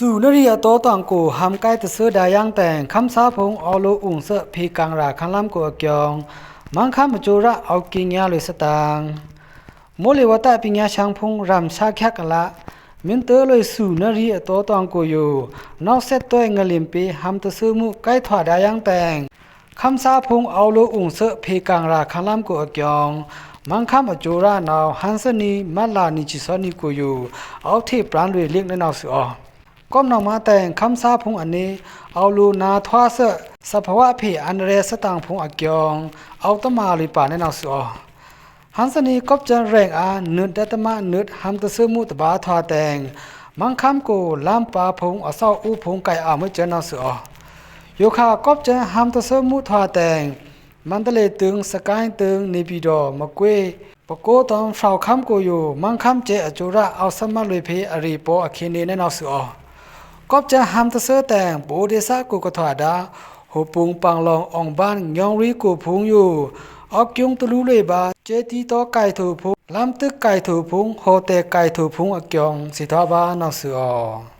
สู่นริยโตตองกูหำใกล้ตะเสือดายังแต่งคำสาพงเอาโลอุ่งเสะพีกังราคันล้ำกูอกยองมังคำจูระเอากิญญาเลยสตางโมเลวตะปิญญาช่างพงรำชาแคกละมินเตอเลยสู่นริยโตตองกูอยู่นอกเซตตัวเงลิมปีหำตะเสือมุใกล้ถวดายังแต่งคำสาพงเอาโลอุ่งเสะพีกังราคันล้ำกูอกยองมังคำจูระนาวฮันสนีมัลลานิจิสอนิกูอยู่เอาที่ปรานด้วยเลียกในนาวสือก้มนำมาแต่งคำสาพงอันนี้เอาลูนาทวาเสสภาวะผีอันเรสตังพงอักยองเอาตมาลิป่าในนาวสือหันสนีกบจันแรงนึดดัตมานึดหัมตะซึมุตบาทวาแต่งมังคำกูลำปาพงอเศร้าอูพงไก่เมื่อเจอนาวสือโยคากบจันหัมตะซึมุทวาแต่งมันทะเลตึงสกายตึงนิบิดอมะกวยปโกตอนฝาวคำกูอยู่มังคำเจอจุระเอาสมาลุยเพอริโปอคินีในนาวสือกอบจะหำตะเสือแต่งโบเดซากูกถวดาหูปุงปังลองอองบ้านยองรีกูพุงอยู่ออกยุงตะลุเลยบาเจตีโตไก่ถูพุงลำตึกไก่ถูพุงโฮเตไก่ถูพุงอักยองสิทวาบานาวสือ